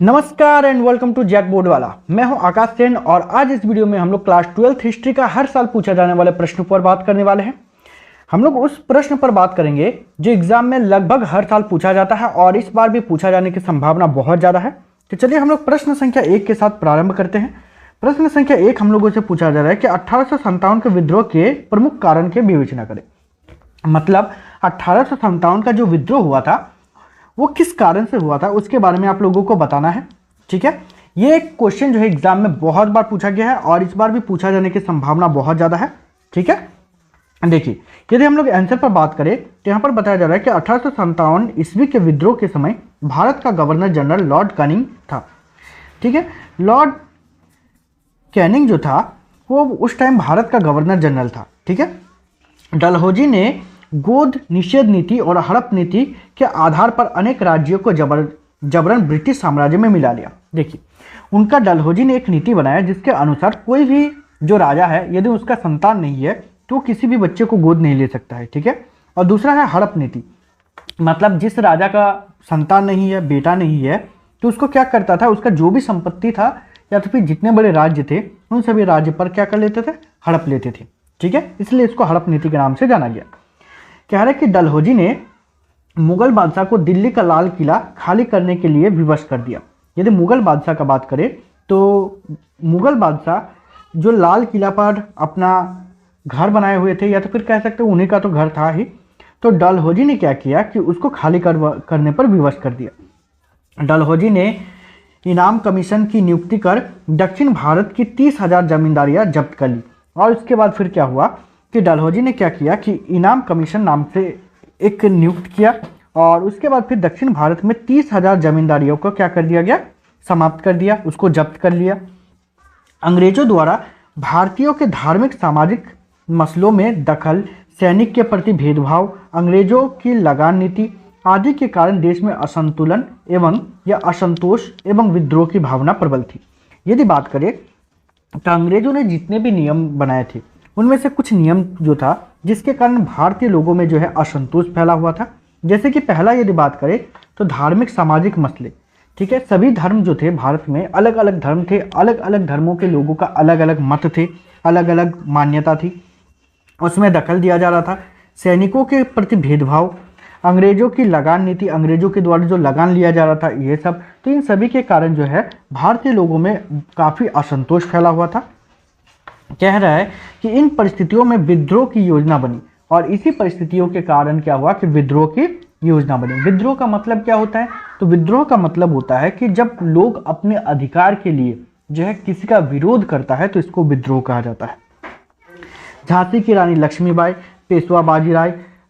नमस्कार and welcome to jack board वाला। मैं हूं आकाश सेन और आज इस वीडियो में हम लोग क्लास 12th हिस्ट्री का हर साल पूछा जाने वाले प्रश्न पर बात करने वाले हैं। हम लोग उस प्रश्न पर बात करेंगे जो एग्जाम में लगभग हर साल पूछा जाता है और इस बार भी पूछा जाने की संभावना बहुत ज़्यादा है। तो चलिए हम लोग प्रश्न संख्या 1 के साथ प्रारंभ करते हैं। प्रश्न संख्या 1 हम लोगों से पूछा जा रहा है कि 1857 के विद्रोह के प्रमुख कारण की विवेचना करें। मतलब 1857 का जो विद्रोह हुआ था वो किस कारण से हुआ था उसके बारे में आप लोगों को बताना है। ठीक है, ये एक क्वेश्चन जो है एग्जाम में बहुत बार पूछा गया है और इस बार भी पूछा जाने की संभावना बहुत ज़्यादा है। ठीक है, देखिए यदि हम लोग आंसर पर बात करें तो यहाँ पर बताया जा रहा है कि 1857 ईस्वी के विद्रोह के समय भारत का गवर्नर जनरल लॉर्ड कैनिंग था। ठीक है, लॉर्ड कैनिंग जो था वो उस टाइम भारत का गवर्नर जनरल था। ठीक है, डलहौजी ने गोद निषेध नीति और हड़प नीति के आधार पर अनेक राज्यों को जबरन ब्रिटिश साम्राज्य में मिला लिया। देखिए उनका डलहौजी ने एक नीति बनाया जिसके अनुसार कोई भी जो राजा है यदि उसका संतान नहीं है तो किसी भी बच्चे को गोद नहीं ले सकता है। ठीक है, और दूसरा है हड़प नीति। मतलब जिस राजा का संतान नहीं है, बेटा नहीं है, तो उसको क्या करता था, उसका जो भी संपत्ति था या तो फिर जितने बड़े राज्य थे उन सभी राज्य पर क्या कर लेते थे, हड़प लेते थे। ठीक है, इसलिए इसको हड़प नीति के नाम से जाना गया। कह रहे कि डलहौजी ने मुगल बादशाह को दिल्ली का लाल किला खाली करने के लिए विवश कर दिया। यदि मुगल बादशाह का बात करें तो मुगल बादशाह जो लाल किला पर अपना घर बनाए हुए थे या तो फिर कह सकते हैं उन्हीं का तो घर था ही, तो डलहौजी ने क्या किया कि उसको खाली करने पर विवश कर दिया। डलहौजी ने इनाम कमीशन की नियुक्ति कर दक्षिण भारत की 30,000 जमींदारियां जब्त कर ली। और उसके बाद फिर क्या हुआ कि डलहौजी ने क्या किया कि इनाम कमीशन नाम से एक नियुक्त किया और उसके बाद फिर दक्षिण भारत में 30,000 जमींदारियों को क्या कर दिया गया, समाप्त कर दिया, उसको जब्त कर लिया। अंग्रेजों द्वारा भारतीयों के धार्मिक सामाजिक मसलों में दखल, सैनिक के प्रति भेदभाव, अंग्रेजों की लगान नीति आदि के कारण देश में असंतुलन एवं या असंतोष एवं विद्रोह की भावना प्रबल थी। यदि बात करें तो अंग्रेजों ने जितने भी नियम बनाए थे उनमें से कुछ नियम जो था जिसके कारण भारतीय लोगों में जो है असंतोष फैला हुआ था। जैसे कि पहला यदि बात करें तो धार्मिक सामाजिक मसले। ठीक है, सभी धर्म जो थे भारत में अलग अलग धर्म थे, अलग अलग धर्मों के लोगों का अलग अलग मत थे, अलग अलग मान्यता थी, उसमें दखल दिया जा रहा था। सैनिकों के प्रति भेदभाव, अंग्रेजों की लगान नीति, अंग्रेजों के द्वारा जो लगान लिया जा रहा था, ये सब, तो इन सभी के कारण जो है भारतीय लोगों में काफ़ी असंतोष फैला हुआ था। कह रहा है कि इन परिस्थितियों में विद्रोह की योजना बनी और इसी परिस्थितियों के कारण क्या हुआ कि विद्रोह की योजना बनी। विद्रोह का मतलब क्या होता है, तो विद्रोह का मतलब होता है कि जब लोग अपने अधिकार के लिए जो है किसी का विरोध करता है तो इसको विद्रोह कहा जाता है। झांसी की रानी लक्ष्मीबाई, पेशवा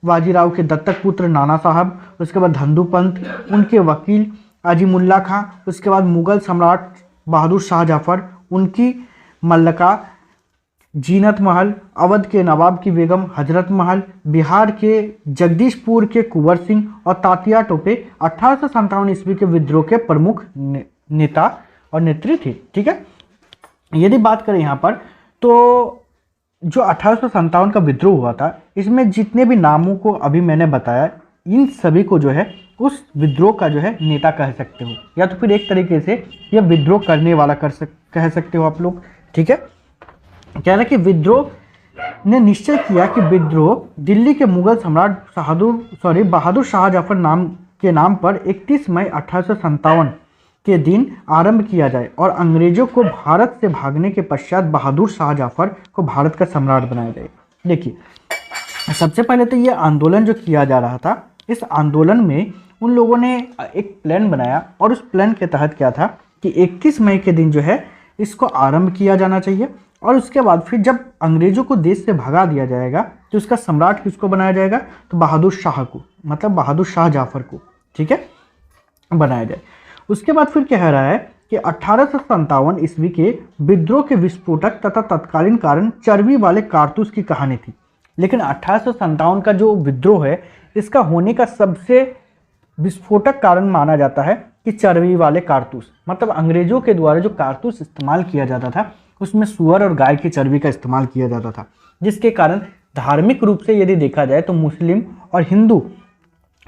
बाजीराव के दत्तक पुत्र नाना साहब, उसके बाद धंधु पंत, उनके वकील अजीमुल्ला खां, उसके बाद मुगल सम्राट बहादुर शाह जफर, उनकी मल्लिका जीनत महल, अवध के नवाब की बेगम हजरत महल, बिहार के जगदीशपुर के कुंवर सिंह और तात्या टोपे 1857 ईस्वी के विद्रोह के प्रमुख नेता और नेत्री थे। ठीक है, यदि बात करें यहाँ पर तो जो 1857 का विद्रोह हुआ था इसमें जितने भी नामों को अभी मैंने बताया इन सभी को जो है उस विद्रोह का जो है नेता कह सकते हो या तो फिर एक तरीके से यह विद्रोह करने वाला कह सकते हो आप लोग। ठीक है, कह रहे कि विद्रोह ने निश्चय किया कि विद्रोह दिल्ली के मुगल सम्राट बहादुर शाह जफर के नाम पर 31 मई 1857 के दिन आरंभ किया जाए और अंग्रेजों को भारत से भागने के पश्चात बहादुर शाह जफर को भारत का सम्राट बनाया जाए। देखिए सबसे पहले तो ये आंदोलन जो किया जा रहा था, इस आंदोलन में उन लोगों ने एक प्लान बनाया और उस प्लान के तहत क्या था कि 31 मई के दिन जो है इसको आरंभ किया जाना चाहिए और उसके बाद फिर जब अंग्रेजों को देश से भगा दिया जाएगा तो उसका सम्राट किसको बनाया जाएगा, तो बहादुर शाह को, मतलब बहादुर शाह जाफर को, ठीक है, बनाया जाए। उसके बाद फिर कह रहा है कि 1857 ईस्वी के विद्रोह के विस्फोटक तथा तत्कालीन कारण चर्बी वाले कारतूस की कहानी थी। लेकिन 1857 का जो विद्रोह है इसका होने का सबसे विस्फोटक कारण माना जाता है कि चर्बी वाले कारतूस, मतलब अंग्रेजों के द्वारा जो कारतूस इस्तेमाल किया जाता था उसमें सुअर और गाय की चर्बी का इस्तेमाल किया जाता था, जिसके कारण धार्मिक रूप से यदि देखा जाए तो मुस्लिम और हिंदू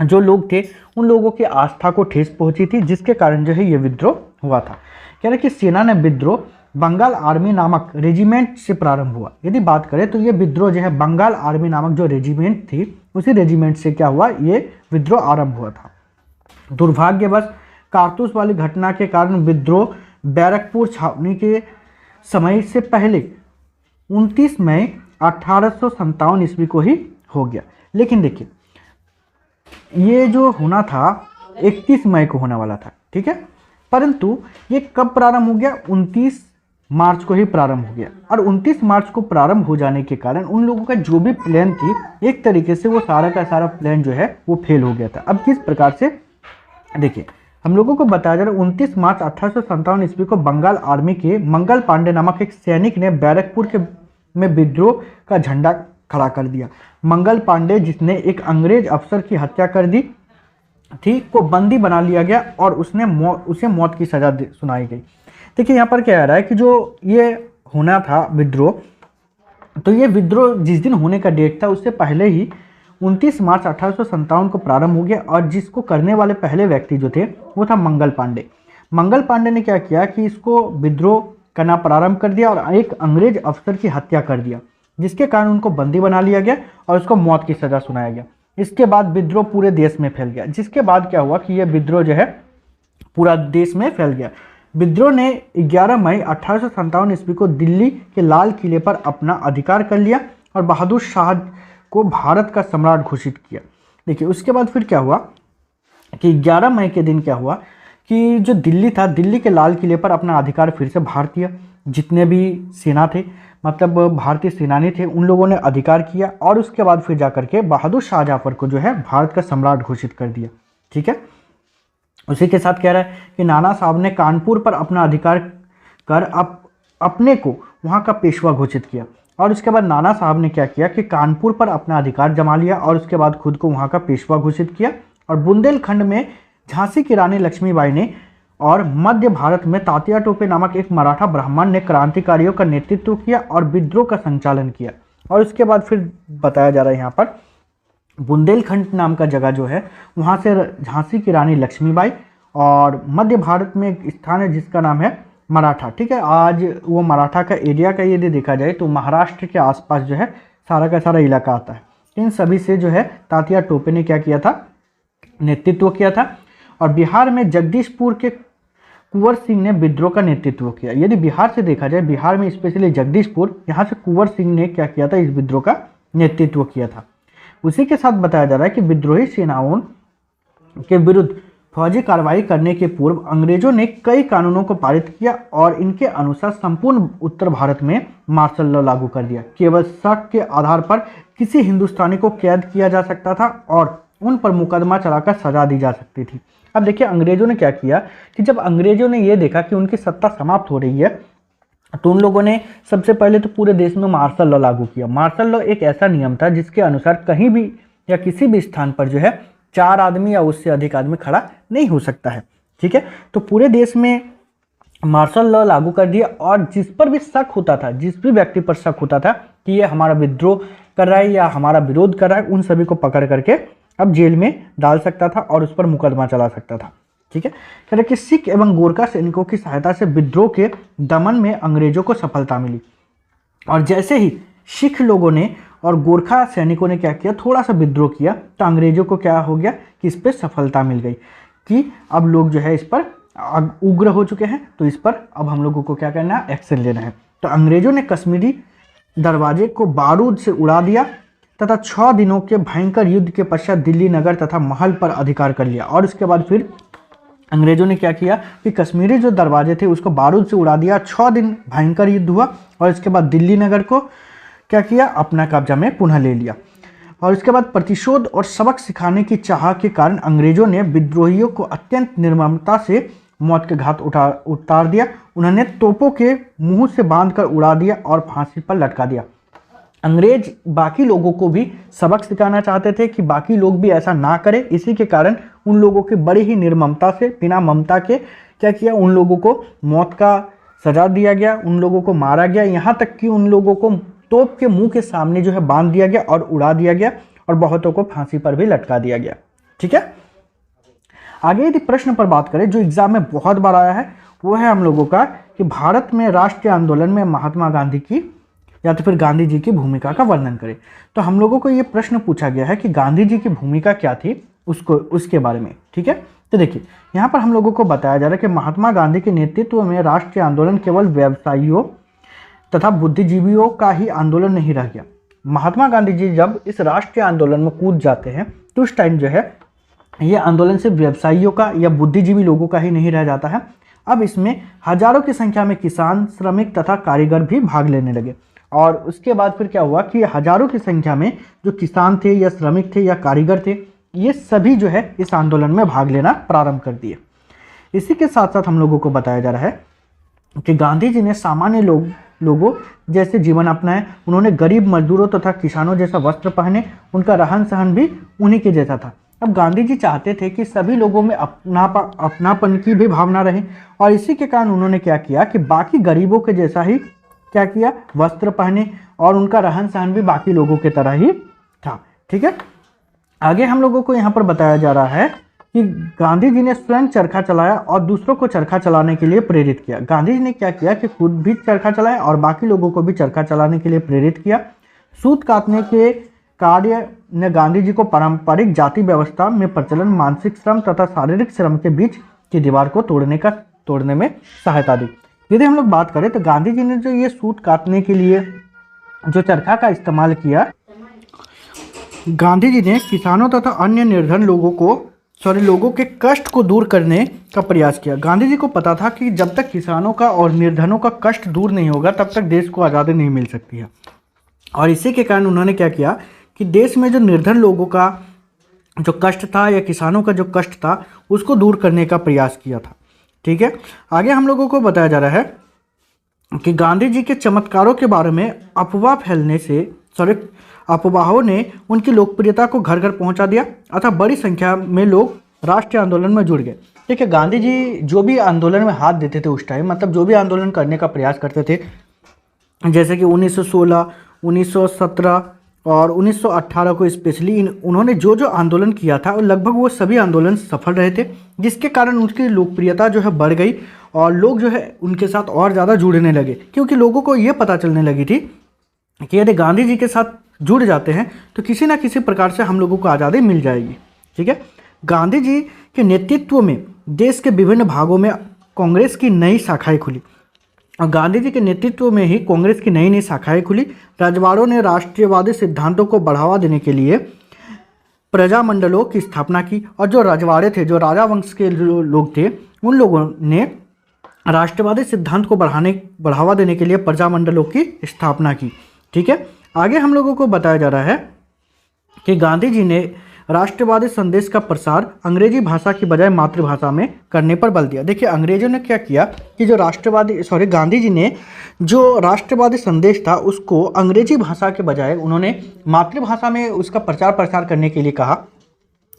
जो लोग थे उन लोगों की आस्था को ठेस पहुंची थी, जिसके कारण जो है ये विद्रोह हुआ था। कह रहे कि सेना ने विद्रोह बंगाल आर्मी नामक रेजिमेंट से प्रारंभ हुआ। यदि बात करें तो ये विद्रोह जो है बंगाल आर्मी नामक जो रेजिमेंट थी उसी रेजिमेंट से क्या हुआ, ये विद्रोह आरंभ हुआ था। दुर्भाग्यवश कारतूस वाली घटना के कारण विद्रोह बैरकपुर छावनी के समय से पहले 29 मई 1857 ईस्वी को ही हो गया। लेकिन देखिए ये जो होना था 31 मई को होने वाला था, ठीक है, परंतु ये कब प्रारंभ हो गया, 29 मार्च को ही प्रारंभ हो गया। और 29 मार्च को प्रारंभ हो जाने के कारण उन लोगों का जो भी प्लान थी एक तरीके से वो सारा का सारा प्लान जो है वो फेल हो गया था। अब किस प्रकार से, देखिए हम लोगों को बताया जा रहा है 29 मार्च 1857 ईस्वी को बंगाल आर्मी के मंगल पांडे नामक एक सैनिक ने बैरकपुर के में विद्रोह का झंडा खड़ा कर दिया। मंगल पांडे, जिसने एक अंग्रेज अफसर की हत्या कर दी थी, को बंदी बना लिया गया और उसे मौत की सजा सुनाई गई। देखिए यहाँ पर क्या आ रहा है कि जो ये होना था विद्रोह, तो ये विद्रोह जिस दिन होने का डेट था उससे पहले ही 29 मार्च 1857 को प्रारंभ हो गया। और जिसको करने वाले पहले व्यक्ति जो थे वो था मंगल पांडे। मंगल पांडे ने क्या किया कि इसको विद्रोह करना प्रारंभ कर दिया और एक अंग्रेज अफसर की हत्या कर दिया, जिसके कारण उनको बंदी बना लिया गया और उसको मौत की सजा सुनाया गया। इसके बाद विद्रोह पूरे देश में फैल गया, जिसके बाद क्या हुआ कि यह विद्रोह जो है पूरा देश में फैल गया। विद्रोह ने 11 मई 1857 ईस्वी को दिल्ली के लाल किले पर अपना अधिकार कर लिया और बहादुर शाह को भारत का सम्राट घोषित किया। देखिए उसके बाद फिर क्या हुआ कि 11 मई के दिन क्या हुआ कि जो दिल्ली था, दिल्ली के लाल किले पर अपना अधिकार फिर से भारतीय जितने भी सेना थे, मतलब भारतीय सेनानी थे, उन लोगों ने अधिकार किया और उसके बाद फिर जाकर के बहादुर शाह जफर को जो है भारत का सम्राट घोषित कर दिया। ठीक है, उसी के साथ कह रहा है कि नाना साहब ने कानपुर पर अपना अधिकार कर अपने को वहाँ का पेशवा घोषित किया। और उसके बाद नाना साहब ने क्या किया कि कानपुर पर अपना अधिकार जमा लिया और उसके बाद खुद को वहाँ का पेशवा घोषित किया। और बुंदेलखंड में झांसी की रानी लक्ष्मीबाई ने और मध्य भारत में तात्या टोपे नामक एक मराठा ब्राह्मण ने क्रांतिकारियों का नेतृत्व किया और विद्रोह का संचालन किया। और उसके बाद फिर बताया जा रहा है यहाँ पर बुंदेलखंड नाम का जगह जो है वहाँ से झांसी की रानी लक्ष्मीबाई, और मध्य भारत में एक स्थान है जिसका नाम है मराठा। ठीक है, आज वो मराठा का एरिया का यदि देखा जाए तो महाराष्ट्र के आसपास जो है सारा का सारा इलाका आता है। इन सभी से जो है तात्या टोपे ने क्या किया था, नेतृत्व किया था। और बिहार में जगदीशपुर के कुंवर सिंह ने विद्रोह का नेतृत्व किया। यदि बिहार से देखा जाए, बिहार में स्पेशली जगदीशपुर, यहाँ से कुंवर सिंह ने क्या किया था, इस विद्रोह का नेतृत्व किया था। उसी के साथ बताया जा रहा है कि विद्रोही सेनाओं के विरुद्ध फौजी कार्रवाई करने के पूर्व अंग्रेजों ने कई कानूनों को पारित किया और इनके अनुसार संपूर्ण उत्तर भारत में मार्शल लॉ लागू कर दिया। केवल शक के आधार पर किसी हिंदुस्तानी को कैद किया जा सकता था और उन पर मुकदमा चलाकर सजा दी जा सकती थी। अब देखिए अंग्रेजों ने क्या किया कि जब अंग्रेजों ने ये देखा कि उनकी सत्ता समाप्त हो रही है तो उन लोगों ने सबसे पहले तो पूरे देश में मार्शल लॉ लागू किया। मार्शल लॉ एक ऐसा नियम था जिसके अनुसार कहीं भी या किसी भी स्थान पर जो है 4 आदमी या उससे अधिक आदमी खड़ा नहीं हो सकता है। ठीक है, तो पूरे देश में मार्शल लॉ लागू कर दिया और जिस पर भी शक होता था, जिस भी व्यक्ति पर शक होता था कि ये हमारा विद्रोह कर रहा है या हमारा विरोध कर रहा है, उन सभी को पकड़ करके अब जेल में डाल सकता था और उस पर मुकदमा चला सकता था। ठीक है, कह रहे कि सिख एवं गोरखा सैनिकों की सहायता से विद्रोह के दमन में अंग्रेजों को सफलता मिली। और जैसे ही सिख लोगों ने और गोरखा सैनिकों ने क्या किया, थोड़ा सा विद्रोह किया, तो अंग्रेजों को क्या हो गया कि इस पर सफलता मिल गई कि अब लोग जो है इस पर उग्र हो चुके हैं, तो इस पर अब हम लोगों को क्या करना है, एक्शन लेना है। तो अंग्रेजों ने कश्मीरी दरवाजे को बारूद से उड़ा दिया तथा 6 दिनों के भयंकर युद्ध के पश्चात दिल्ली नगर तथा महल पर अधिकार कर लिया। और उसके बाद फिर अंग्रेजों ने क्या किया कि कश्मीरी जो दरवाजे थे उसको बारूद से उड़ा दिया। 6 दिन भयंकर युद्ध हुआ और इसके बाद दिल्ली नगर को क्या किया, अपना कब्जा में पुनः ले लिया। और इसके बाद प्रतिशोध और सबक सिखाने की चाह के कारण अंग्रेजों ने विद्रोहियों को अत्यंत निर्ममता से मौत के घाट उतार दिया। उन्होंने तोपों के मुंह से बांधकर उड़ा दिया और फांसी पर लटका दिया। अंग्रेज बाकी लोगों को भी सबक सिखाना चाहते थे कि बाकी लोग भी ऐसा ना करें। इसी के कारण उन लोगों के बड़ी ही निर्ममता से, बिना ममता के क्या किया, उन लोगों को मौत का सजा दिया गया, उन लोगों को मारा गया। यहाँ तक कि उन लोगों को तोप के मुंह के सामने जो है बांध दिया गया और उड़ा दिया गया और बहुतों को फांसी पर भी लटका दिया गया। ठीक है। आगे यदि प्रश्न पर बात करें जो एग्जाम में बहुत बार आया है, वो है हम लोगों का कि भारत में राष्ट्रीय आंदोलन में महात्मा गांधी की या तो फिर गांधी जी की भूमिका का वर्णन करें। तो हम लोगों को ये प्रश्न पूछा गया है कि गांधी जी की भूमिका क्या थी उसके बारे में। ठीक है, तो देखिए यहाँ पर हम लोगों को बताया जा रहा है कि महात्मा गांधी के नेतृत्व में राष्ट्रीय आंदोलन केवल व्यवसायियों तथा बुद्धिजीवियों का ही आंदोलन नहीं रह गया। महात्मा गांधी जी जब इस राष्ट्रीय आंदोलन में कूद जाते हैं तो उस टाइम जो है ये आंदोलन सिर्फ व्यवसायियों का या बुद्धिजीवी लोगों का ही नहीं रह जाता है। अब इसमें हजारों की संख्या में किसान, श्रमिक तथा कारीगर भी भाग लेने लगे। और उसके बाद फिर क्या हुआ कि हजारों की संख्या में जो किसान थे या श्रमिक थे या कारीगर थे, ये सभी जो है इस आंदोलन में भाग लेना प्रारंभ कर दिए। इसी के साथ साथ हम लोगों को बताया जा रहा है कि गांधी जी ने सामान्य लोगों जैसे जीवन अपनाए। उन्होंने गरीब मजदूरों तथा किसानों जैसा वस्त्र पहने, उनका रहन सहन भी उन्हीं के जैसा था। अब गांधी जी चाहते थे कि सभी लोगों में अपनापन की भी भावना रहे, और इसी के कारण उन्होंने क्या किया कि बाकी गरीबों के जैसा ही क्या किया, वस्त्र पहने, और उनका रहन सहन भी बाकी लोगों की तरह ही था। ठीक है, आगे हम लोगों को यहाँ पर बताया जा रहा है कि गांधी जी ने स्वयं चरखा चलाया और दूसरों को चरखा चलाने के लिए प्रेरित किया। गांधी जी ने क्या किया कि खुद भी चरखा चलाया और बाकी लोगों को भी चरखा चलाने के लिए प्रेरित किया। सूत काटने के कार्य ने गांधी जी को पारंपरिक जाति व्यवस्था में प्रचलन मानसिक श्रम तथा शारीरिक श्रम के बीच की दीवार को तोड़ने में सहायता दी। यदि हम लोग बात करें तो गांधी जी ने जो ये सूत काटने के लिए जो चरखा का इस्तेमाल किया, गांधी जी ने किसानों तथा अन्य निर्धन लोगों के कष्ट को दूर करने का प्रयास किया। गांधी जी को पता था कि जब तक किसानों का और निर्धनों का कष्ट दूर नहीं होगा तब तक देश को आज़ादी नहीं मिल सकती है। और इसी के कारण उन्होंने क्या किया कि देश में जो निर्धन लोगों का जो कष्ट था या किसानों का जो कष्ट था उसको दूर करने का प्रयास किया था। ठीक है, आगे हम लोगों को बताया जा रहा है कि गांधी जी के चमत्कारों के बारे में अफवाहों ने उनकी लोकप्रियता को घर घर पहुंचा दिया, अतः बड़ी संख्या में लोग राष्ट्रीय आंदोलन में जुड़ गए। ठीक है, गांधी जी जो भी आंदोलन में हाथ देते थे उस टाइम, मतलब जो भी आंदोलन करने का प्रयास करते थे, जैसे कि 1916, 1917 और 1918 को स्पेशली उन्होंने जो जो आंदोलन किया था लगभग वो सभी आंदोलन सफल रहे थे, जिसके कारण उनकी लोकप्रियता जो है बढ़ गई और लोग जो है उनके साथ और ज़्यादा जुड़ने लगे, क्योंकि लोगों को ये पता चलने लगी थी कि यदि गांधी जी के साथ जुड़ जाते हैं तो किसी ना किसी प्रकार से हम लोगों को आज़ादी मिल जाएगी। ठीक है, गांधी जी के नेतृत्व में देश के विभिन्न भागों में कांग्रेस की नई शाखाएं खुली, और गांधी जी के नेतृत्व में ही कांग्रेस की नई शाखाएं खुली। रजवाड़ों ने राष्ट्रीयवादी सिद्धांतों को बढ़ावा देने के लिए प्रजामंडलों की स्थापना की, और जो रजवाड़े थे, जो राजा वंश के लोग थे, उन लोगों ने राष्ट्रवादी सिद्धांत को बढ़ावा देने के लिए प्रजामंडलों की स्थापना की। ठीक है, आगे हम लोगों को बताया जा रहा है कि गांधी जी ने राष्ट्रवादी संदेश का प्रसार अंग्रेजी भाषा की बजाय मातृभाषा में करने पर बल दिया। देखिए अंग्रेजों ने क्या किया कि गांधी जी ने जो राष्ट्रवादी संदेश था उसको अंग्रेजी भाषा के बजाय उन्होंने मातृभाषा में उसका प्रसार करने के लिए कहा,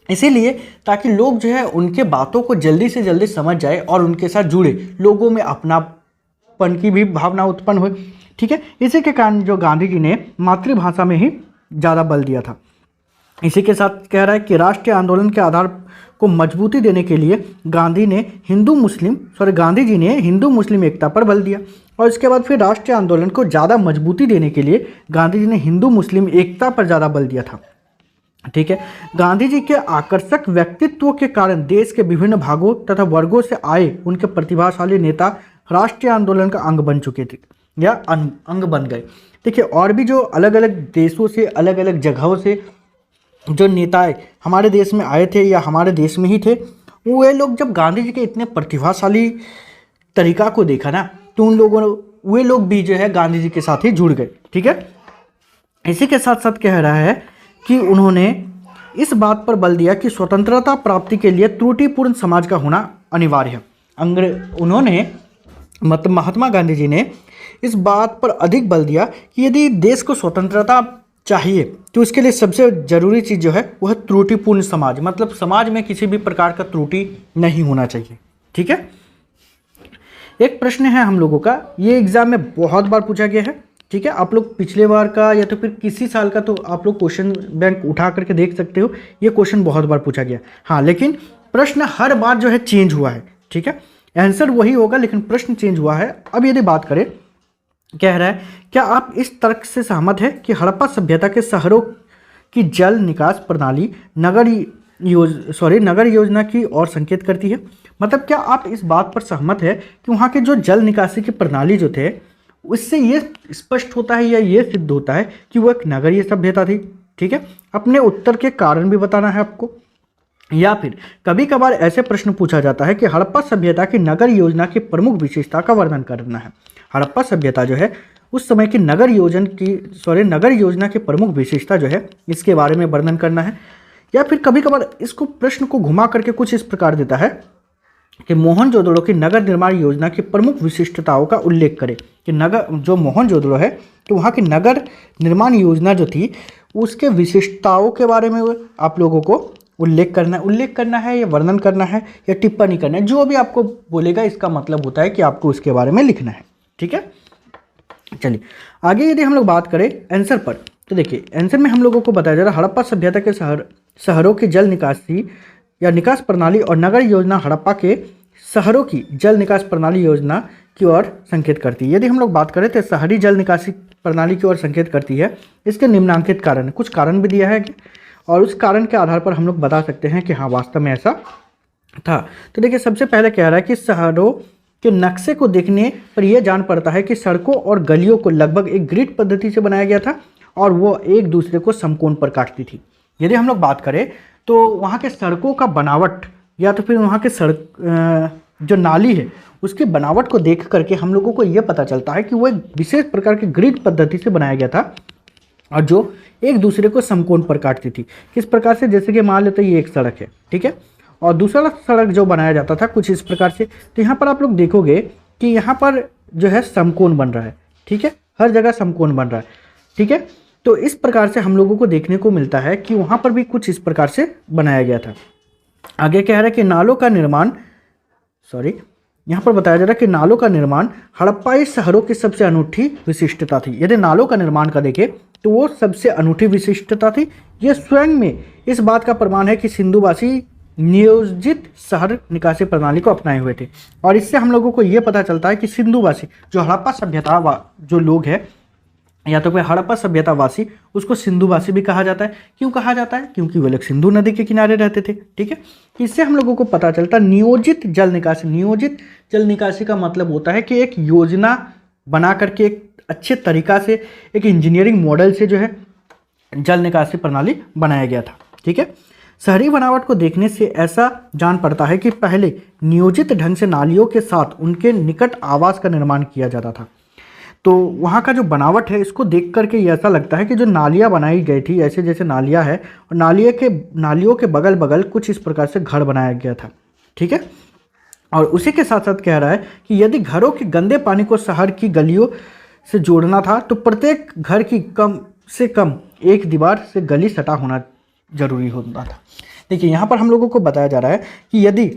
इसीलिए ताकि लोग जो है उनके बातों को जल्दी से जल्दी समझ जाए और उनके साथ जुड़े, लोगों में अपनापन की भी भावना उत्पन्न हो। ठीक है, इसी के कारण जो गांधी जी ने मातृभाषा में ही ज़्यादा बल दिया था। इसी के साथ कह रहा है कि राष्ट्रीय आंदोलन के आधार को मजबूती देने के लिए गांधी जी ने हिंदू मुस्लिम एकता पर बल दिया, और इसके बाद फिर राष्ट्रीय आंदोलन को ज़्यादा मजबूती देने के लिए गांधी जी ने हिंदू मुस्लिम एकता पर ज़्यादा बल दिया था। ठीक है, गांधी जी के आकर्षक व्यक्तित्व के कारण देश के विभिन्न भागों तथा वर्गों से आए उनके प्रतिभाशाली नेता राष्ट्रीय आंदोलन का अंग बन चुके थे या अंग बन गए। देखिए और भी जो अलग अलग देशों से, अलग अलग जगहों से जो नेताएं हमारे देश में आए थे या हमारे देश में ही थे, वे लोग जब गांधी जी के इतने प्रतिभाशाली तरीका को देखा ना, तो वे लोग भी जो है गांधी जी के साथ ही जुड़ गए। ठीक है, इसी के साथ साथ कह रहा है कि उन्होंने इस बात पर बल दिया कि स्वतंत्रता प्राप्ति के लिए त्रुटिपूर्ण समाज का होना अनिवार्य है। महात्मा गांधी जी ने इस बात पर अधिक बल दिया कि यदि देश को स्वतंत्रता चाहिए तो इसके लिए सबसे जरूरी चीज़ जो है वह है त्रुटिपूर्ण समाज, मतलब समाज में किसी भी प्रकार का त्रुटि नहीं होना चाहिए। ठीक है, एक प्रश्न है हम लोगों का, ये एग्जाम में बहुत बार पूछा गया है ठीक है, आप लोग पिछले बार का या तो फिर किसी साल का तो आप लोग क्वेश्चन बैंक उठा करके देख सकते हो, ये क्वेश्चन बहुत बार पूछा गया। हाँ, लेकिन प्रश्न हर बार जो है चेंज हुआ है। ठीक है, आंसर वही होगा लेकिन प्रश्न चेंज हुआ है। अब यदि बात करें, कह रहा है क्या आप इस तर्क से सहमत है कि हड़प्पा सभ्यता के शहरों की जल निकास प्रणाली नगर योजना की ओर संकेत करती है। मतलब क्या आप इस बात पर सहमत है कि वहाँ के जो जल निकासी की प्रणाली जो थे उससे ये स्पष्ट होता है या ये सिद्ध होता है कि वो एक नगरीय सभ्यता थी। ठीक है, अपने उत्तर के कारण भी बताना है आपको। या फिर कभी कभार ऐसे प्रश्न पूछा जाता है कि हड़प्पा सभ्यता की नगर योजना की प्रमुख विशेषता का वर्णन करना है। हड़प्पा सभ्यता जो है उस समय की नगर योजना की प्रमुख विशेषता जो है इसके बारे में वर्णन करना है। या फिर कभी कभार इसको प्रश्न को घुमा करके कुछ इस प्रकार देता है कि मोहनजोदड़ो की नगर निर्माण योजना की प्रमुख विशिष्टताओं का उल्लेख करें कि नगर जो मोहनजोदड़ो है तो वहाँ की नगर निर्माण योजना जो थी उसके विशिष्टताओं के बारे में आप लोगों को उल्लेख करना है या वर्णन करना है या टिप्पणी करना है, जो भी आपको बोलेगा इसका मतलब होता है कि आपको उसके बारे में लिखना है। ठीक है, चलिए आगे यदि हम लोग बात करें आंसर पर, तो देखिए आंसर में हम लोगों को बताया जा रहा है हड़प्पा सभ्यता के शहरों की जल निकासी या निकास प्रणाली और नगर योजना हड़प्पा के शहरों की जल निकास प्रणाली योजना की ओर संकेत करती है। यदि हम लोग बात करें तो शहरी जल निकासी प्रणाली की ओर संकेत करती है। इसके निम्नांकित कारण, कुछ कारण भी दिया है और उस कारण के आधार पर हम लोग बता सकते हैं कि हाँ वास्तव में ऐसा था। तो देखिए सबसे पहले कह रहा है कि शहरों के नक्शे को देखने पर यह जान पड़ता है कि सड़कों और गलियों को लगभग एक ग्रिड पद्धति से बनाया गया था और वो एक दूसरे को समकोण पर काटती थी। यदि हम लोग बात करें तो वहाँ के सड़कों का बनावट या तो फिर वहाँ के सड़क जो नाली है उसकी बनावट को देख करके हम लोगों को यह पता चलता है कि वो एक विशेष प्रकार की ग्रिड पद्धति से बनाया गया था और जो एक दूसरे को समकोण पर काटती थी। किस प्रकार से, जैसे कि मान लेते ये एक सड़क है, ठीक है, और दूसरा सड़क जो बनाया जाता था कुछ इस प्रकार से। तो यहाँ पर आप लोग देखोगे कि यहाँ पर जो है समकोण बन रहा है। ठीक है, हर जगह समकोण बन रहा है। ठीक है, तो इस प्रकार से हम लोगों को देखने को मिलता है कि वहाँ पर भी कुछ इस प्रकार से बनाया गया था। आगे कह रहा है कि नालों का निर्माण यहाँ पर बताया जा रहा है कि नालों का निर्माण हड़प्पाई शहरों की सबसे अनूठी विशिष्टता थी। यदि नालों का निर्माण का देखें तो वो सबसे अनूठी विशिष्टता थी। यह स्वयं में इस बात का प्रमाण है कि सिंधुवासी नियोजित शहर निकासी प्रणाली को अपनाए हुए थे और इससे हम लोगों को यह पता चलता है कि सिंधुवासी जो हड़प्पा सभ्यता जो लोग हैं या तो फिर हड़प्पा सभ्यतावासी उसको सिंधुवासी भी कहा जाता है। क्यों कहा जाता है? क्योंकि वे लोग सिंधु नदी के किनारे रहते थे। ठीक है, इससे हम लोगों को पता चलता है नियोजित जल निकासी। नियोजित जल निकासी का मतलब होता है कि एक योजना बना करके एक अच्छे तरीका से एक इंजीनियरिंग मॉडल से जो है जल निकासी प्रणाली बनाया गया था। ठीक है, शहरी बनावट को देखने से ऐसा जान पड़ता है कि पहले नियोजित ढंग से नालियों के साथ उनके निकट आवास का निर्माण किया जाता था। तो वहाँ का जो बनावट है इसको देख करके ऐसा लगता है कि जो नालियाँ बनाई गई थी, ऐसे जैसे नालियाँ है और नालियों के बगल बगल कुछ इस प्रकार से घर बनाया गया था। ठीक है, और उसी के साथ साथ कह रहा है कि यदि घरों के गंदे पानी को शहर की गलियों से जोड़ना था तो प्रत्येक घर की कम से कम एक दीवार से गली सटा होना जरूरी होता था। देखिए यहाँ पर हम लोगों को बताया जा रहा है कि यदि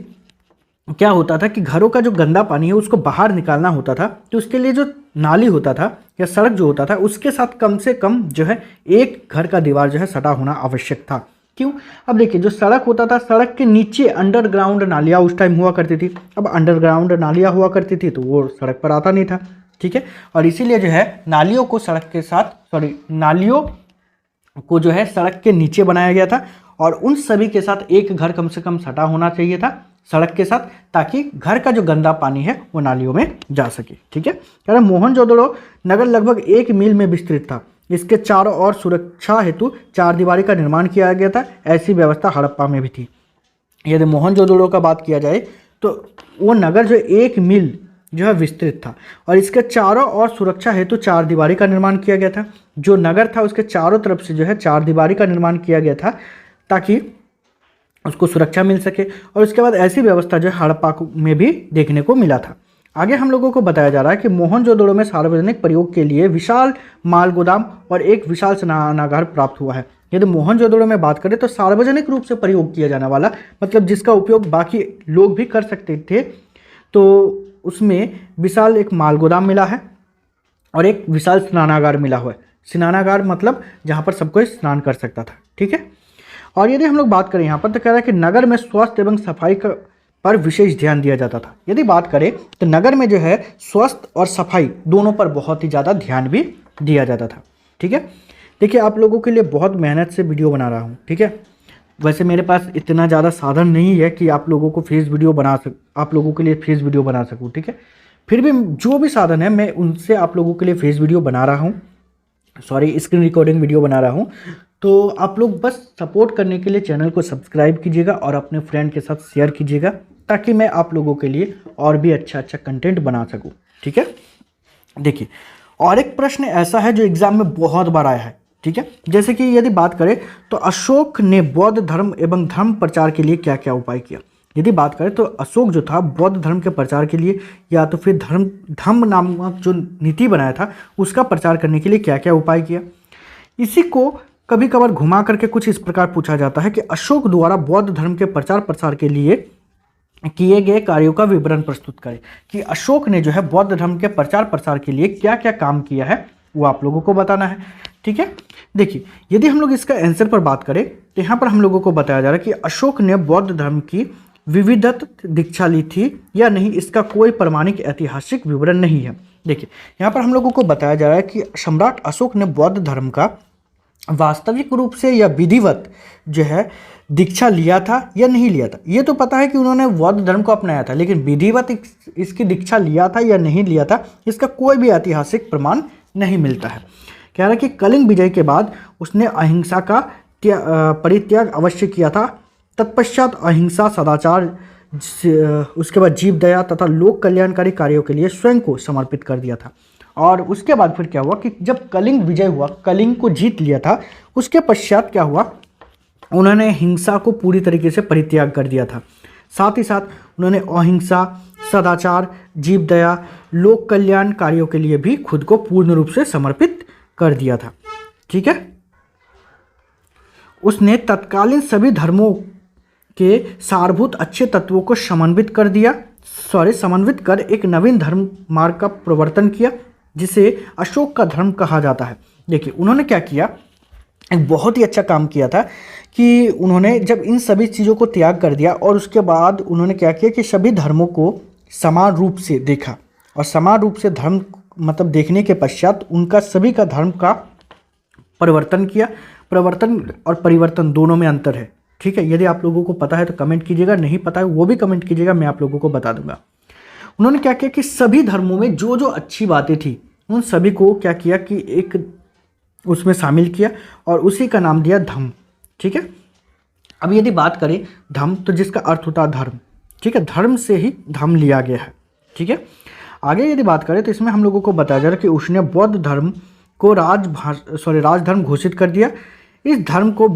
क्या होता था कि घरों का जो गंदा पानी है उसको बाहर निकालना होता था तो उसके लिए जो नाली होता था या सड़क जो होता था उसके साथ कम से कम जो है एक घर का दीवार जो है सटा होना आवश्यक था। क्यों? अब देखिए जो सड़क होता था, सड़क के नीचे अंडरग्राउंड नालियाँ उस टाइम हुआ करती थी। अब अंडरग्राउंड नालियाँ हुआ करती थी तो वो सड़क पर आता नहीं था। ठीक है, और इसीलिए जो है नालियों को जो है सड़क के नीचे बनाया गया था और उन सभी के साथ एक घर कम से कम सटा होना चाहिए था सड़क के साथ, ताकि घर का जो गंदा पानी है वो नालियों में जा सके। ठीक है, कह मोहनजोदड़ो नगर लगभग 1 मील में विस्तृत था। इसके चारों ओर सुरक्षा हेतु 4 दीवारी का निर्माण किया गया था। ऐसी व्यवस्था हड़प्पा में भी थी। यदि मोहनजोदड़ो का बात किया जाए तो वो नगर जो 1 मील जो है विस्तृत था और इसके चारों ओर सुरक्षा हेतु 4 दीवारी का निर्माण किया गया था। जो नगर था उसके चारों तरफ से जो है 4 दीवारी का निर्माण किया गया था ताकि उसको सुरक्षा मिल सके। और उसके बाद ऐसी व्यवस्था जो है हड़प्पा में भी देखने को मिला था। आगे हम लोगों को बताया जा रहा है कि मोहनजोदड़ो में सार्वजनिक प्रयोग के लिए विशाल माल गोदाम और एक विशाल स्नानागार प्राप्त हुआ है। यदि मोहनजोदड़ो में बात करें तो सार्वजनिक रूप से प्रयोग किया जाने वाला, मतलब जिसका उपयोग बाकी लोग भी कर सकते थे, तो उसमें विशाल एक माल गोदाम मिला है और एक विशाल स्नानागार मिला हुआ है। स्नानागार मतलब जहाँ पर सब कोई स्नान कर सकता था, ठीक है। और यदि हम लोग बात करें यहाँ पर तो कह रहा है कि नगर में स्वास्थ्य एवं सफाई का पर विशेष ध्यान दिया जाता था। यदि बात करें तो नगर में जो है स्वास्थ्य और सफाई दोनों पर बहुत ही ज़्यादा ध्यान भी दिया जाता था, ठीक है। देखिए आप लोगों के लिए बहुत मेहनत से वीडियो बना रहा हूँ, ठीक है। वैसे मेरे पास इतना ज़्यादा साधन नहीं है कि आप लोगों के लिए फेस वीडियो बना सकूँ, ठीक है। फिर भी जो भी साधन है मैं उनसे आप लोगों के लिए फेस वीडियो बना रहा हूँ, स्क्रीन रिकॉर्डिंग वीडियो बना रहा हूँ। तो आप लोग बस सपोर्ट करने के लिए चैनल को सब्सक्राइब कीजिएगा और अपने फ्रेंड के साथ शेयर कीजिएगा, ताकि मैं आप लोगों के लिए और भी अच्छा कंटेंट बना सकूं, ठीक है। देखिए और एक प्रश्न ऐसा है जो एग्जाम में बहुत बार आया है, ठीक है। जैसे कि यदि बात करें तो अशोक ने बौद्ध धर्म एवं धर्म प्रचार के लिए क्या क्या उपाय किया। यदि बात करें तो अशोक जो था बौद्ध धर्म के प्रचार के लिए या तो फिर धम्म नामक जो नीति बनाया था उसका प्रचार करने के लिए क्या क्या उपाय किया। इसी को कभी कभार घुमा करके कुछ इस प्रकार पूछा जाता है कि अशोक द्वारा बौद्ध धर्म के प्रचार प्रसार के लिए किए गए कार्यों का विवरण प्रस्तुत करें, कि अशोक ने जो है बौद्ध धर्म के प्रचार प्रसार के लिए क्या क्या काम किया है वो आप लोगों को बताना है, ठीक है। देखिए यदि हम लोग इसका आंसर पर बात करें तो यहाँ पर हम लोगों को बताया जा रहा है कि अशोक ने बौद्ध धर्म की विविधत दीक्षा ली थी या नहीं, इसका कोई प्रमाणिक ऐतिहासिक विवरण नहीं है। देखिए यहाँ पर हम लोगों को बताया जा रहा है कि सम्राट अशोक ने बौद्ध धर्म का वास्तविक रूप से या विधिवत जो है दीक्षा लिया था या नहीं लिया था। ये तो पता है कि उन्होंने बौद्ध धर्म को अपनाया था, लेकिन विधिवत इसकी दीक्षा लिया था या नहीं लिया था इसका कोई भी ऐतिहासिक प्रमाण नहीं मिलता है। कह रहा है कि कलिंग विजय के बाद उसने अहिंसा का परित्याग अवश्य किया था, तत्पश्चात अहिंसा, सदाचार, उसके बाद जीव दया तथा लोक कल्याणकारी कार्यों के लिए स्वयं को समर्पित कर दिया था। और उसके बाद फिर क्या हुआ कि जब कलिंग विजय हुआ, कलिंग को जीत लिया था, उसके पश्चात क्या हुआ, उन्होंने हिंसा को पूरी तरीके से परित्याग कर दिया था। साथ ही साथ उन्होंने अहिंसा, सदाचार, जीव दया, लोक कल्याण कार्यों के लिए भी खुद को पूर्ण रूप से समर्पित कर दिया था, ठीक है। उसने तत्कालीन सभी धर्मों के सारभूत अच्छे तत्वों को समन्वित कर एक नवीन धर्म मार्ग का प्रवर्तन किया, जिसे अशोक का धर्म कहा जाता है। देखिए उन्होंने क्या किया, एक बहुत ही अच्छा काम किया था कि उन्होंने जब इन सभी चीज़ों को त्याग कर दिया और उसके बाद उन्होंने क्या किया कि सभी धर्मों को समान रूप से देखा, और समान रूप से धर्म मतलब देखने के पश्चात उनका सभी का धर्म का परिवर्तन किया। परिवर्तन और परिवर्तन दोनों में अंतर है, ठीक है। यदि आप लोगों को पता है तो कमेंट कीजिएगा, नहीं पता है वो भी कमेंट कीजिएगा, मैं आप लोगों को बता दूंगा। उन्होंने क्या किया कि सभी धर्मों में जो जो अच्छी बातें थी उन सभी को क्या किया कि एक उसमें शामिल किया और उसी का नाम दिया धम्म, ठीक है। अब यदि बात करें धम्म तो जिसका अर्थ होता है धर्म, ठीक है, धर्म से ही धम्म लिया गया है, ठीक है। आगे यदि बात करें तो इसमें हम लोगों को बताया जा रहा है कि उसने बौद्ध धर्म को राजधर्म घोषित कर दिया। इस धर्म को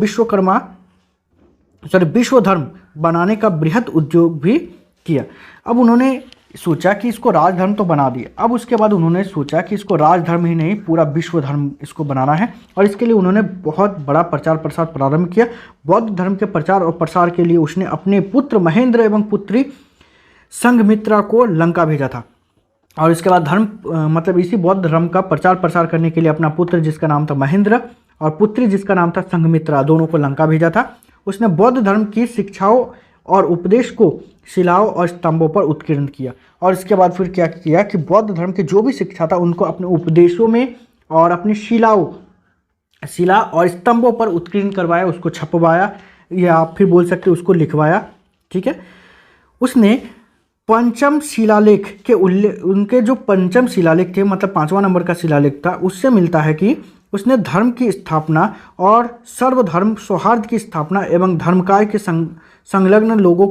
विश्व धर्म बनाने का बृहद उद्योग भी किया। अब उन्होंने सोचा कि इसको राजधर्म तो बना दिया, अब उसके बाद उन्होंने सोचा कि इसको राजधर्म ही नहीं पूरा विश्व धर्म इसको बनाना है, और इसके लिए उन्होंने बहुत बड़ा प्रचार प्रसार प्रारंभ किया। बौद्ध धर्म के प्रचार और प्रसार के लिए उसने अपने पुत्र महेंद्र एवं पुत्री संघमित्रा को लंका भेजा था, और इसके बाद मतलब इसी बौद्ध धर्म का प्रचार प्रसार करने के लिए अपना पुत्र जिसका नाम था महेंद्र और पुत्री जिसका नाम था संघमित्रा, दोनों को लंका भेजा था। उसने बौद्ध धर्म की शिक्षाओं और उपदेश को शिलाओं और स्तंभों पर उत्कीर्ण किया, और इसके बाद फिर क्या किया कि बौद्ध धर्म की जो भी शिक्षा था उनको अपने उपदेशों में और अपनी शिला और स्तंभों पर उत्कीर्ण करवाया, उसको छपवाया या आप फिर बोल सकते उसको लिखवाया, ठीक है। उसने पंचम शिलालेख के उनके जो पंचम शिलालेख थे मतलब 5वां नंबर का शिलालेख था, उससे मिलता है कि उसने धर्म की स्थापना और सर्वधर्म सौहार्द की स्थापना एवं धर्मकाय के संलग्न लोगों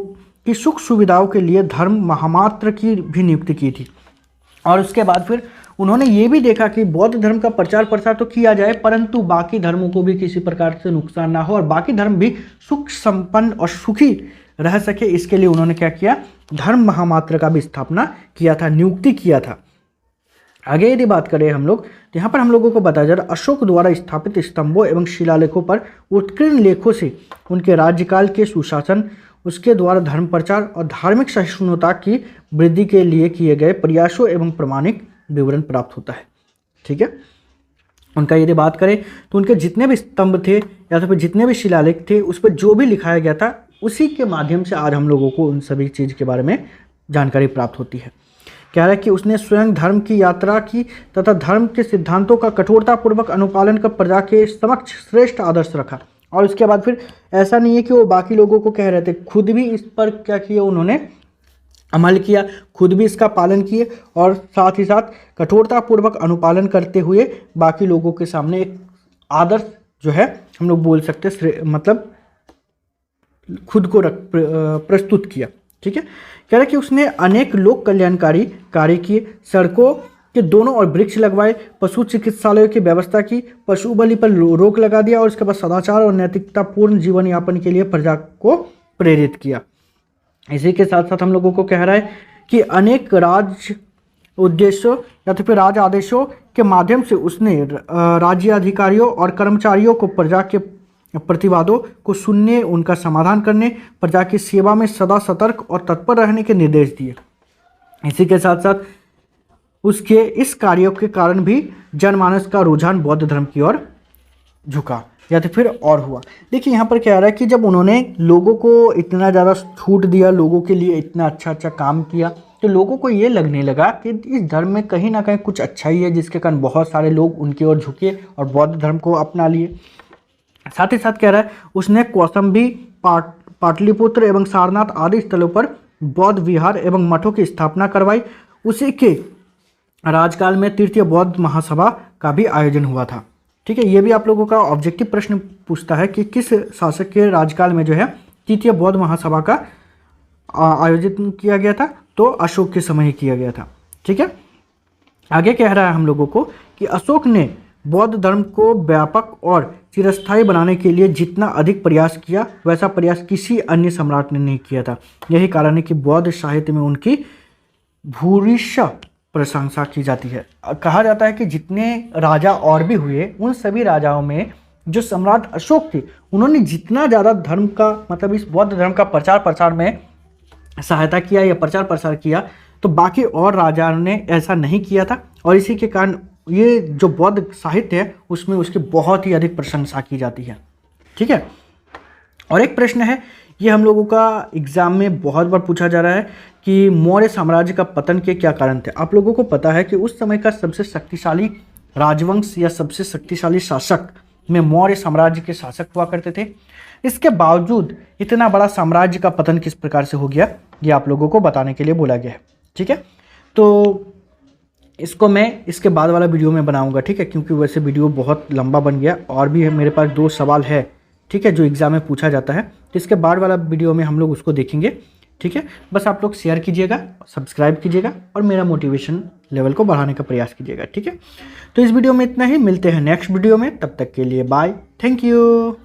की सुख सुविधाओं के लिए धर्म महामात्र की भी नियुक्ति की थी। और उसके बाद फिर उन्होंने ये भी देखा कि बौद्ध धर्म का प्रचार प्रसार तो किया जाए, परंतु बाकी धर्मों को भी किसी प्रकार से नुकसान ना हो और बाकी धर्म भी सुख संपन्न और सुखी रह सके, इसके लिए उन्होंने क्या किया, धर्म महामात्र का भी स्थापना किया था, नियुक्ति किया था। आगे यदि बात करें हम लोग तो यहाँ पर हम लोगों को बताया जा रहा है अशोक द्वारा स्थापित स्तंभों एवं शिलालेखों पर उत्कीर्ण लेखों से उनके राज्यकाल के सुशासन, उसके द्वारा धर्म प्रचार और धार्मिक सहिष्णुता की वृद्धि के लिए किए गए प्रयासों एवं प्रमाणिक विवरण प्राप्त होता है। ठीक है। उनका यदि बात करें तो उनके जितने भी स्तंभ थे या तो फिर जितने भी शिलालेख थे उस पर जो भी लिखाया गया था उसी के माध्यम से आज हम लोगों को उन सभी चीज़ के बारे में जानकारी प्राप्त होती है। कह रहा है कि उसने स्वयं धर्म की यात्रा की तथा धर्म के सिद्धांतों का कठोरतापूर्वक अनुपालन कर प्रजा के समक्ष श्रेष्ठ आदर्श रखा। और उसके बाद फिर ऐसा नहीं है कि वो बाकी लोगों को कह रहे थे, खुद भी इस पर क्या किया उन्होंने, अमल किया, खुद भी इसका पालन किए और साथ ही साथ कठोरतापूर्वक अनुपालन करते हुए बाकी लोगों के सामने एक आदर्श जो है हम लोग बोल सकते हैं मतलब खुद को प्रस्तुत किया। ठीक है। कह रहा है कि उसने अनेक लोक कल्याणकारी कार्य किए, सड़कों के दोनों और वृक्ष लगवाए, पशु चिकित्सालयों की व्यवस्था की, पशु बलि पर रोक लगा दिया और उसके बाद सदाचार और नैतिकतापूर्ण जीवन यापन के लिए प्रजा को प्रेरित किया। इसी के साथ साथ हम लोगों को कह रहा है कि अनेक राज उद्देश्यों या तो फिर राज आदेशों के माध्यम से उसने राज्य अधिकारियों और कर्मचारियों को प्रजा के प्रतिवादों को सुनने, उनका समाधान करने, प्रजा की सेवा में सदा सतर्क और तत्पर रहने के निर्देश दिए। इसी के साथ साथ उसके इस कार्यों के कारण भी जनमानस का रुझान बौद्ध धर्म की ओर झुका या तो फिर और हुआ। देखिए यहाँ पर क्या आ रहा है कि जब उन्होंने लोगों को इतना ज़्यादा छूट दिया, लोगों के लिए इतना अच्छा अच्छा काम किया, तो लोगों को ये लगने लगा कि इस धर्म में कहीं ना कहीं कुछ अच्छा ही है, जिसके कारण बहुत सारे लोग उनकी ओर झुके और बौद्ध धर्म को अपना लिए। साथ ही साथ कह रहा है उसने कौशाम्बी, पाटलिपुत्र एवं सारनाथ आदि स्थलों पर बौद्ध विहार एवं मठों की स्थापना करवाई। उसी के राजकाल में तृतीय बौद्ध महासभा का भी आयोजन हुआ था। ठीक है। ये भी आप लोगों का ऑब्जेक्टिव प्रश्न पूछता है कि किस शासक के राजकाल में जो है तृतीय बौद्ध महासभा का आयोजित किया गया था, तो अशोक के समय ही किया गया था। ठीक है। आगे कह रहा है हम लोगों को कि अशोक ने बौद्ध धर्म को व्यापक और चिरस्थायी बनाने के लिए जितना अधिक प्रयास किया वैसा प्रयास किसी अन्य सम्राट ने नहीं किया था। यही कारण है कि बौद्ध साहित्य में उनकी भूरिश प्रशंसा की जाती है। कहा जाता है कि जितने राजा और भी हुए उन सभी राजाओं में जो सम्राट अशोक थे उन्होंने जितना ज़्यादा धर्म का मतलब इस बौद्ध धर्म का प्रचार प्रसार में सहायता किया या प्रचार प्रसार किया, तो बाकी और राजाओं ने ऐसा नहीं किया था। और इसी के कारण ये जो बौद्ध साहित्य है उसमें उसकी बहुत ही अधिक प्रशंसा की जाती है। ठीक है। और एक प्रश्न है, ये हम लोगों का एग्जाम में बहुत बार पूछा जा रहा है कि मौर्य साम्राज्य का पतन के क्या कारण थे। आप लोगों को पता है कि उस समय का सबसे शक्तिशाली राजवंश या सबसे शक्तिशाली शासक में मौर्य साम्राज्य के शासक हुआ करते थे। इसके बावजूद इतना बड़ा साम्राज्य का पतन किस प्रकार से हो गया, ये आप लोगों को बताने के लिए बोला गया है। ठीक है। तो इसको मैं इसके बाद वाला वीडियो में बनाऊंगा। ठीक है। क्योंकि वैसे वीडियो बहुत लंबा बन गया और भी है, मेरे पास 2 सवाल है। ठीक है, जो एग्जाम में पूछा जाता है, तो इसके बाद वाला वीडियो में हम लोग उसको देखेंगे। ठीक है। बस आप लोग शेयर कीजिएगा, सब्सक्राइब कीजिएगा और मेरा मोटिवेशन लेवल को बढ़ाने का प्रयास कीजिएगा। ठीक है। तो इस वीडियो में इतना ही, मिलते हैं नेक्स्ट वीडियो में, तब तक के लिए बाय, थैंक यू।